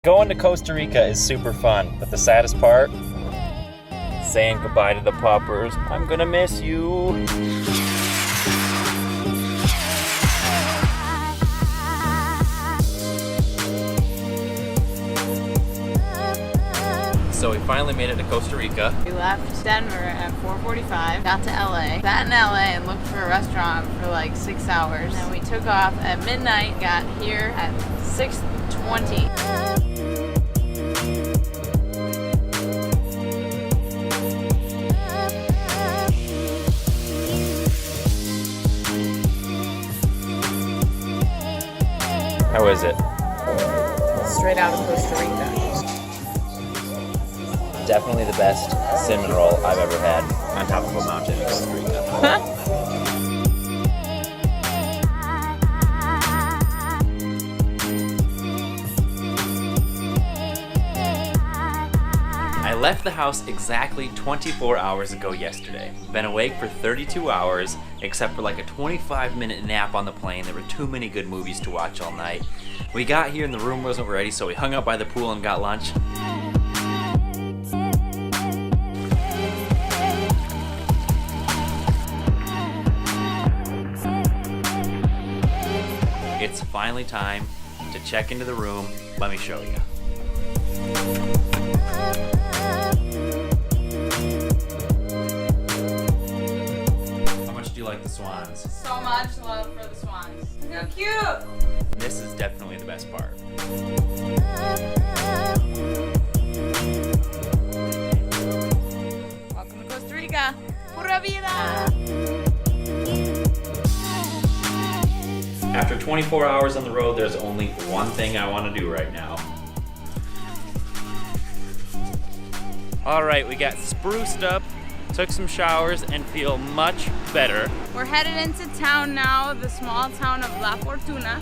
Going to Costa Rica is super fun, but the saddest part? Saying goodbye to the puppers. I'm gonna miss you. So we finally made it to Costa Rica. We left Denver at 4:45, got to LA, sat in LA and looked for a restaurant for like 6 hours. And we took off at midnight, got here at 6:20. How is it? Straight out of Costa Rica. Definitely the best cinnamon roll I've ever had on top of a mountain in Costa Rica. I left the house exactly 24 hours ago yesterday. Been awake for 32 hours, except for like a 25-minute nap on the plane. There were too many good movies to watch all night. We got here and the room wasn't ready, so we hung out by the pool and got lunch. It's finally time to check into the room. Let me show you. How much do you like the swans? So much love for the swans. So cute! This is definitely the best part. Welcome to Costa Rica. Pura vida! After 24 hours on the road, there's only one thing I want to do right now. All right, we got spruced up, took some showers, and feel much better. We're headed into town now, the small town of La Fortuna.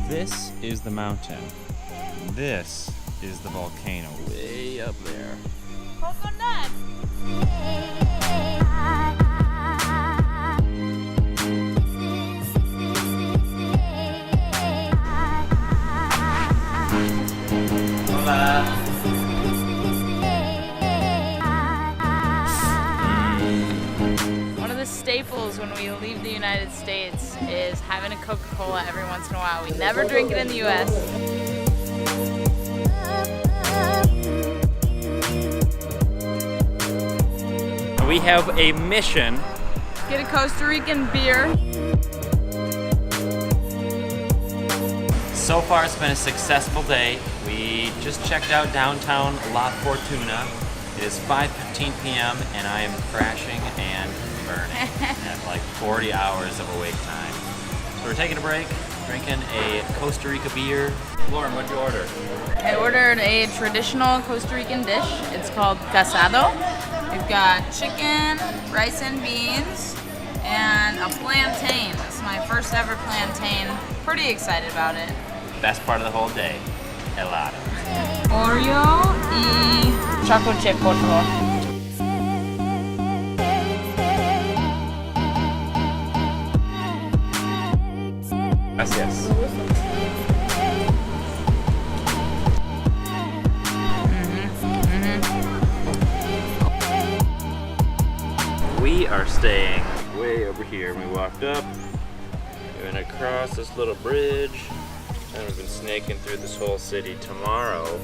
This is the mountain. This is the volcano way up there. Coconut! One of the staples when we leave the United States is having a Coca-Cola every once in a while. We never drink it in the US. We have a mission. Get a Costa Rican beer. So far it's been a successful day. We just checked out downtown La Fortuna. It is 5:15 p.m. and I am crashing and burning at like 40 hours of awake time. So we're taking a break, drinking a Costa Rica beer. Lauren, what'd you order? I ordered a traditional Costa Rican dish. It's called casado. We've got chicken, rice and beans, and a plantain. This is my first ever plantain. Pretty excited about it. Best part of the whole day, helado. Oreo y chocolate chip, por favor. Gracias. We are staying way over here. We walked up, we went across this little bridge, and we've been snaking through this whole city. Tomorrow